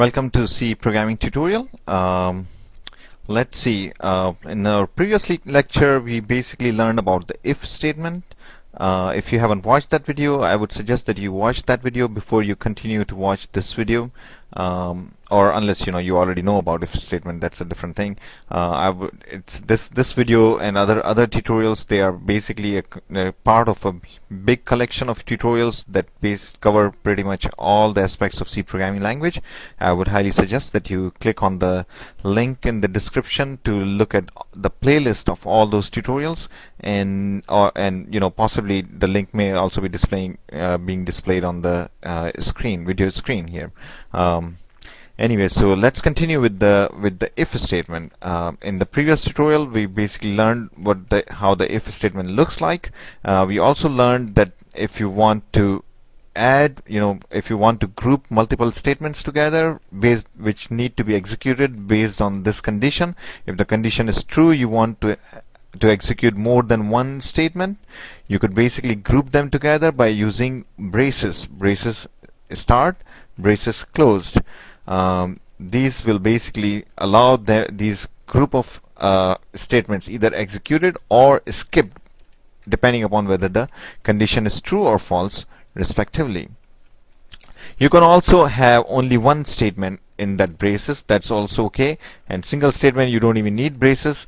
Welcome to C programming tutorial. Let's see, in our previous lecture we basically learned about the if statement. If you haven't watched that video, I would suggest that you watch that video before you continue to watch this video, or unless you already know about if statement, that's a different thing. It's this video and other tutorials, they are basically a part of a big collection of tutorials that cover pretty much all the aspects of C programming language. I would highly suggest that you click on the link in the description to look at the playlist of all those tutorials, and possibly the link may also be being displayed on the video screen here. Anyway, so let's continue with the if statement. In the previous tutorial, we basically learned how the if statement looks like. We also learned that if you want to if you want to group multiple statements together which need to be executed based on this condition, if the condition is true, you want to execute more than one statement, you could basically group them together by using braces start, braces closed. These will basically allow these group of statements either executed or skipped depending upon whether the condition is true or false respectively. You can also have only one statement in that braces, that's also okay, and single statement you don't even need braces.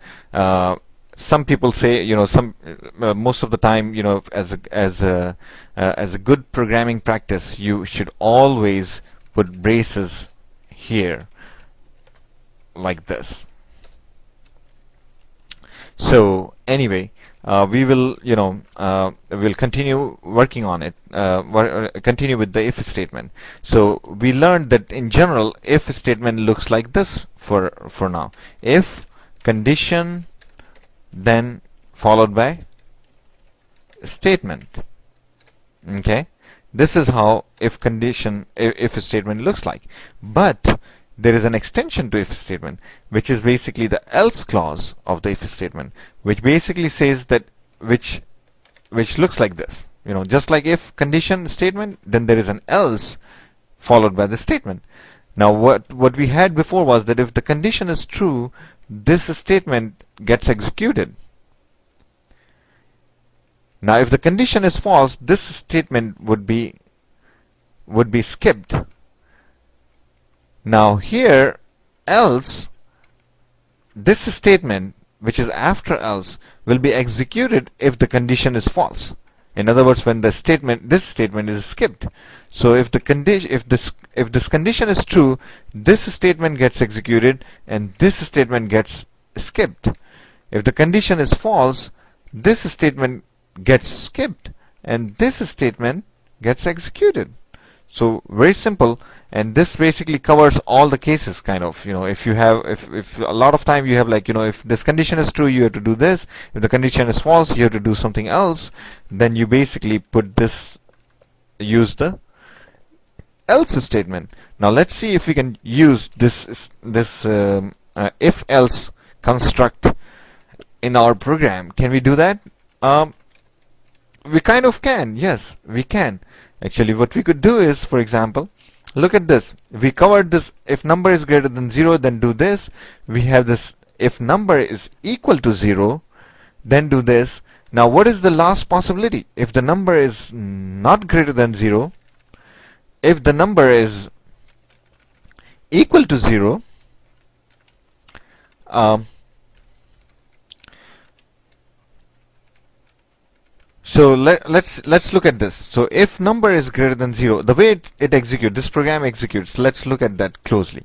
Some people say, most of the time, as a good programming practice, you should always put braces here like this. So anyway, we will we'll continue working on it, continue with the if statement. So we learned that in general if statement looks like this for now. If condition, then followed by statement. Okay, this is how if statement looks like. But there is an extension to if statement, which is basically the else clause of the if statement, which basically says that which looks like this. Just like if condition statement, then there is an else followed by the statement. Now what we had before was that if the condition is true, this statement gets executed. Now if the condition is false, this statement would be skipped. Now here, else, this statement which is after else will be executed if the condition is false. In other words, when this statement is skipped. So if this condition is true, this statement gets executed and this statement gets skipped. If the condition is false, this statement gets skipped and this statement gets executed. So very simple, and this basically covers all the cases, kind of. If a lot of time you have if this condition is true, you have to do this. If the condition is false, you have to do something else. Then you basically use the else statement. Now let's see if we can use this if else construct in our program. Can we do that? We kind of can. Yes, we can. Actually, what we could do is, for example, look at this. We covered this. If number is greater than 0, then do this. We have this. If number is equal to 0, then do this. Now what is the last possibility? If the number is not greater than 0, if the number is equal to 0, so let's look at this. So if number is greater than 0, the way it executes, this program executes, let's look at that closely.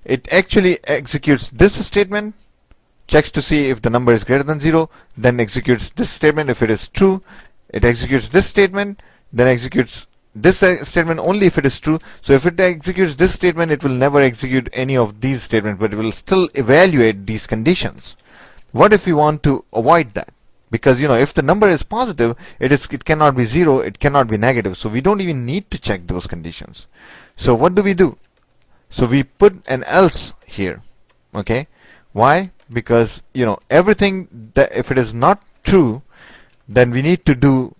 It actually executes this statement, checks to see if the number is greater than 0, then executes this statement if it is true. It executes this statement, then executes this statement only if it is true. So if it executes this statement, it will never execute any of these statements, but it will still evaluate these conditions. What if we want to avoid that? Because if the number is positive, it cannot be 0, it cannot be negative, so we don't even need to check those conditions. So what do? So we put an else here. Okay, why? Because everything that if it is not true, then we need to do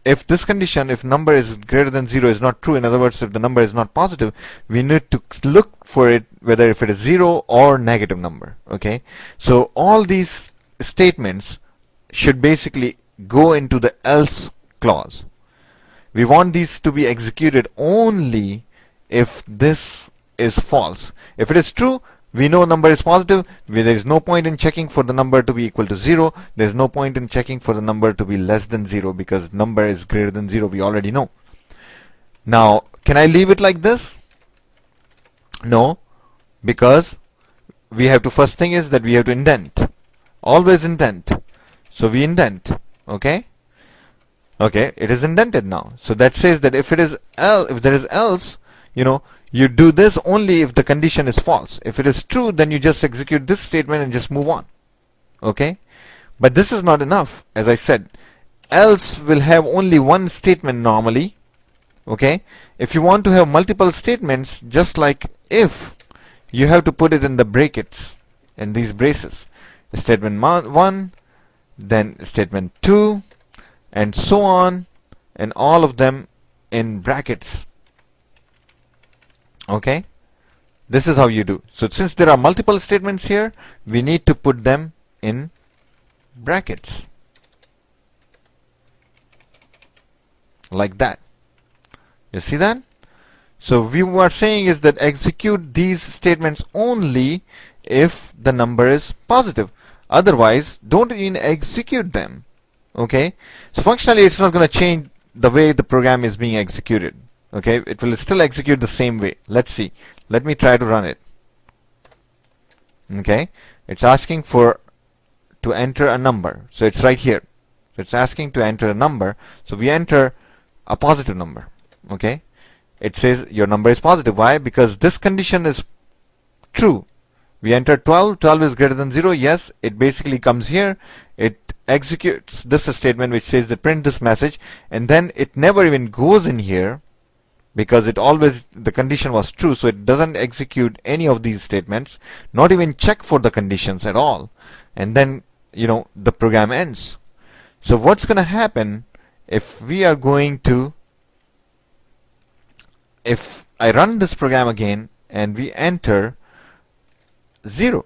if this condition, if number is greater than 0 is not true, in other words, if the number is not positive, we need to look for it whether if it is 0 or negative number. Okay, so all these statements should basically go into the else clause. We want these to be executed only if this is false. If it is true, we know number is positive. There is no point in checking for the number to be equal to 0. There is no point in checking for the number to be less than 0 because number is greater than 0. We already know. Now, can I leave it like this? No, because we have to, first thing is that we have to indent. Always indent. So we indent. Okay? Okay, it is indented now. So that says that if it is if there is else, you do this only if the condition is false. If it is true, then you just execute this statement and just move on. Okay? But this is not enough. As I said, else will have only one statement normally. Okay? If you want to have multiple statements, just like if, you have to put it in the brackets, in these braces. Statement 1, then statement 2, and so on, and all of them in brackets. Okay, this is how you do. So since there are multiple statements here, we need to put them in brackets like that. You see that? So we were saying is that execute these statements only if the number is positive. Otherwise, don't even execute them. Okay, so functionally it's not going to change the way the program is being executed. Okay, it will still execute the same way. Let's see. Let me try to run it. Okay, it's asking to enter a number. So it's right here. So it's asking to enter a number. So we enter a positive number. Okay, it says your number is positive. Why? Because this condition is true. We enter 12. 12 is greater than 0. Yes, it basically comes here. It executes this statement which says that print this message, and then it never even goes in here because the condition was true, so it doesn't execute any of these statements, not even check for the conditions at all, and then the program ends. So what's going to happen if I run this program again and we enter 0?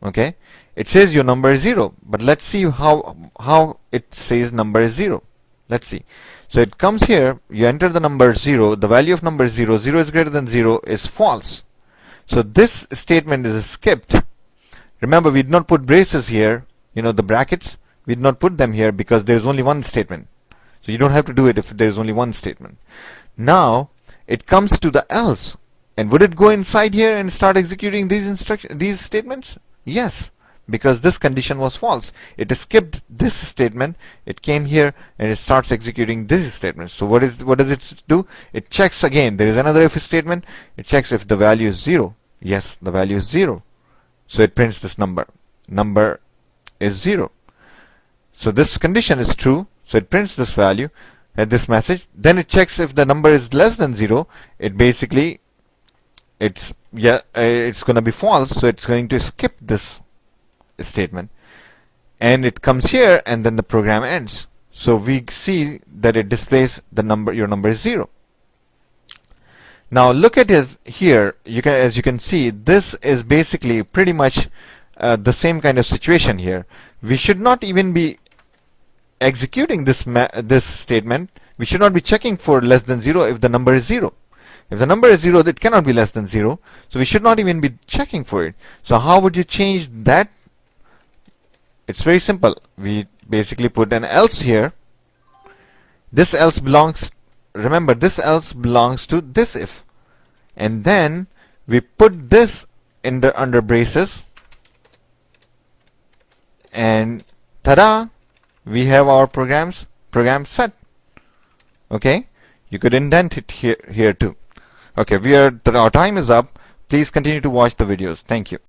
Okay, it says your number is 0, but let's see how it says number is 0. Let's see. So it comes here, you enter the number 0, the value of number is 0, 0 is greater than 0 is false. So this statement is skipped. Remember, we did not put braces here, the brackets, we did not put them here because there is only one statement. So you don't have to do it if there is only one statement. Now it comes to the else, and would it go inside here and start executing these statements? Yes, because this condition was false. It skipped this statement, it came here and it starts executing this statement. So what does it do? It checks again. There is another if statement. It checks if the value is 0. Yes, the value is 0. So it prints this number. Number is 0. So this condition is true. So it prints this value and this message. Then it checks if the number is less than 0. It basically it's going to be false. So it's going to skip this statement, and it comes here, and then the program ends. So we see that it displays your number is 0. Now look at this here. As you can see, this is basically pretty much the same kind of situation here. We should not even be executing this statement. We should not be checking for less than 0 if the number is 0. If the number is 0, it cannot be less than 0. So we should not even be checking for it. So how would you change that? It's very simple. We basically put an else here. This else belongs, remember, this else belongs to this if. And then we put this under braces. And ta-da! We have our program set. Okay? You could indent it here too. Okay, our time is up. Please continue to watch the videos. Thank you.